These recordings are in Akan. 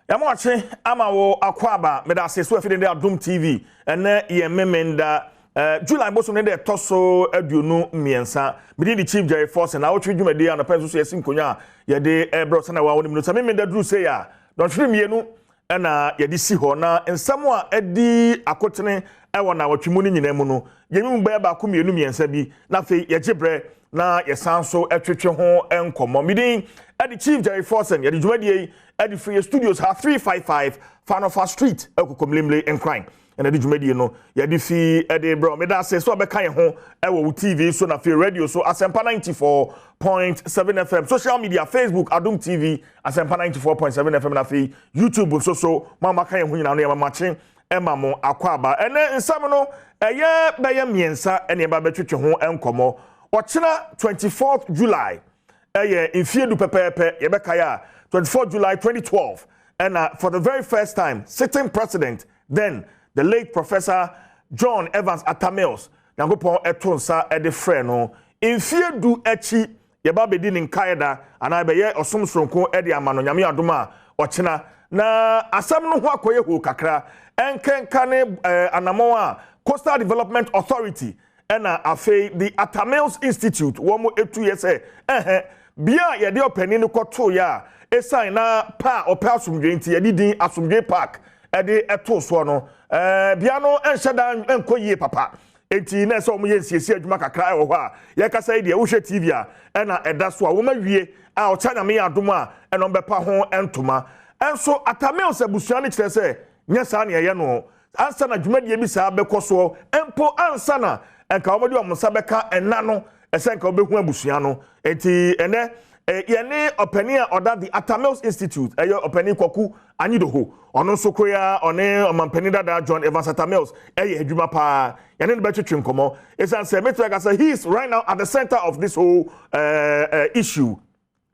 Yamoche ama wo akwaba me da se so afide Adom TV ene ye memenda July boso ne de toso aduonu miensa me di Chief Jerry Force na wo twedwuma de an peso so yesim konwa ye de bro se na wa woni no memenda duru se ya don hwere mienu na ye di si ho na nsam a edi akotene ewo na watwemu ni nyina mu no ye mu ba ko mienu miensa bi na fe ye gibre na ye sanso etwetwe ho enkomo midin edi Chief Jerry Force ye di dwumadie edi free studios ha 355 Fanofa Street ekokomlemle enkran ena di dwumadie no ye di fi edi bro me da se so be kan ho ewo TV so na fe radio so Asempa 94.7 FM social media Facebook Adom TV Asempa 94.7 FM na fe YouTube so mama kan ho nyina no ye mama chen ema mo akwaba ene nsam no eye beye miensa ene ba betwetwe ho enkomo ochina 24th July infiedu pepepe yebekaya 24 July 2012 and for the very first time sitting president then the late Professor John Evans Atamils Nyankopon etonsa ede frɛ no infiedu echi yeba bedi nin kaida ana beye osomsronko ede amano nyame adoma ochina na asam no ho akoye ho kakra enkenkane anamo a Coastal Development Authority ena afei the Atamils Institute womo etu yese bia ye de opani no koto ya esan na pa opa asumdwe nti ye din asumdwe park e de eto so no bia no enhyeda enkoyie papa enti na so mo ye nsiesie adwuma kakra e wo ho a ye kasa ide wo hwe TV a na eda so a wo mawie a o chanya me adom a eno bepa ho entoma enso Atamils abusua ne kire se nya sa na ye no ansa na dwumadie bi sa bekoso empo ansa na enka wo de omsa beka enna no esenka obehu abusua no enti ene yene opani a oda the Atamils Institute eyo opani kwaku anyidoho ono sokoya one omampani dada John Evans Atamils eye adwuma pa yene ne betwetwe nkomo esan say metraka say he is right now at the center of this whole issue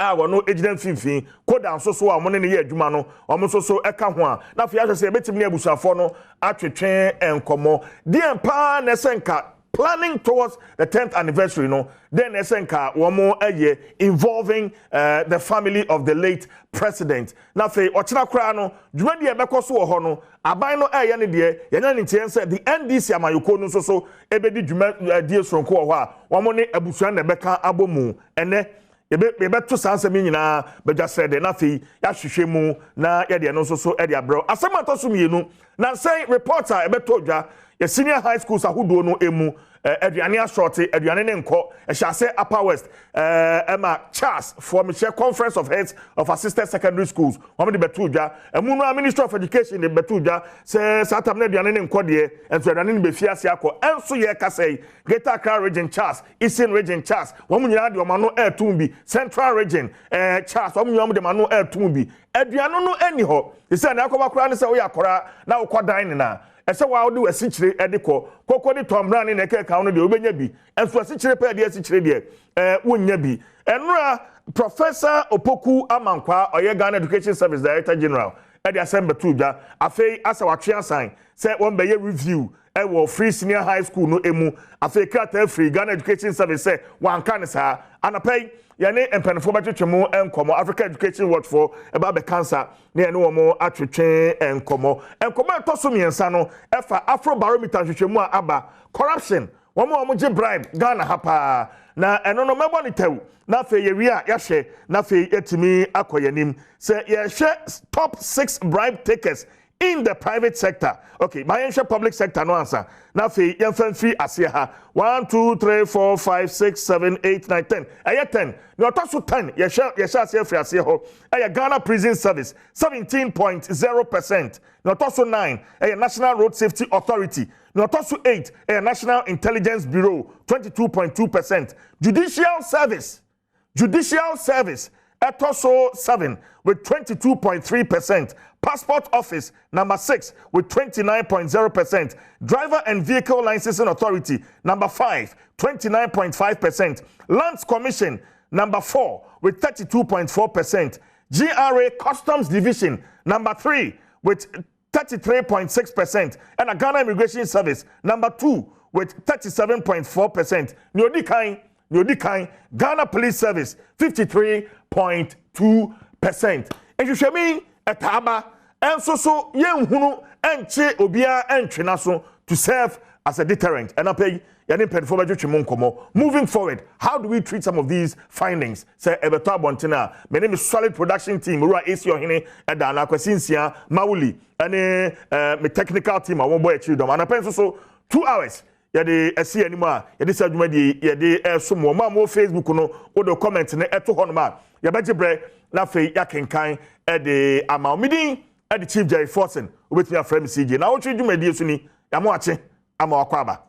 no agent finfin koda so so a mo ne ye adwuma no omo so so eka ho a na fa ya say betimi ne abusuafo no atwetwe enkomo dem pa na senka planning towards the 10th anniversary no then esenka womo eye involving the family of the late president na fe ochina kra no dwumadi e bekoso wo ho no aban no eye ne de yenya ne tien say the NDC amayoko no so ebedi dwuma die sonko wo ho a womo ne abusua na beka abomu ene bebeto sansem nyina bedwasede na fe ya hwehwe mu na ye de no so e de abro asemato so mienu na say reporter ebeto dwa ye senior high schools ahodo no emu aduane ashorte aduane ne nko ehya Upper West Emma Charles for me conference of heads of assisted secondary schools wo de beto dwa emu no Minister of Education de beto dwa say satam na aduane ne nko de enso aduane ne be fiase akọ enso ye kasai Greater Accra region Charles Eastern region Charles wo mu nyina de o ma no atum bi Central region Charles wo mu nyina de ma no atum bi aduane no ani ho ise na akọba kora ne se wo yakora na wo kwadan ne na ese wa odi wasikyire ediko kokodi tomra ne neke ka no de obenya bi enso wasikyire pa de asikyire de wonya bi enura Professor Opoku Amankwa oye Ghana Education Service Director General edi asembe tuja afei asa watwe asan se won be ye review wo free senior high school no emu afei krata free Ghana Education Service se wanka ne sa anapai yane empanfo betwetwemu enkomo Africa Education Watch for eba be cancer ne ene wo mo atwetwe enkomo etoso miensa no efa Afro Barometer twetwemu a aba corruption wo mo je bribe Ghana hapa na eno no mebo ne tew na fe ye wi a ya hye na fe etimi akoyanim se ye hye top 6 bribe takers in the private sector. Okay, my public sector no answer. Now fe yemfamfi ase ha 1 2 3 4 5 6 7 8 9 10. Aye 10. No toso 10. Ye sha ase free ase ho. Aye Ghana Prison Service 17.0%. No toso 9. Aye National Road Safety Authority. No toso 8. Aye National Intelligence Bureau 22.2%. Judicial Service Etoso 7 with 22.3%. Passport Office number 6 with 29.0%. Driver and Vehicle Licensing Authority number 5, 29.5%. Lands Commission number 4 with 32.4%. GRA Customs Division number 3 with 33.6%. And a Ghana Immigration Service number 2 with 37.4%. Nyodi Ghana Police Service 53.2%. And you show me etaba enso so yenhunu enche obia entwena so to serve as a deterrent. And apay yani pedfo badwetwe nkomo. Moving forward, how do we treat some of these findings? Say Ebeto Abontina, my name is Solid Production Team, Rua AC Ohene, Eda na Kwasinsia, Mauli, and my technical team, I won't boy children. And apay so 2 hours. Yade esi anima yade sadwuma di yade so mo Facebook no odo comment ne eto hono ma yabegebre na fe yakenkan de ama midin the Chief Jerry Forson obetumi afrem CJ na wotwe dwuma di esu ni ya mo ache ama wakwa aba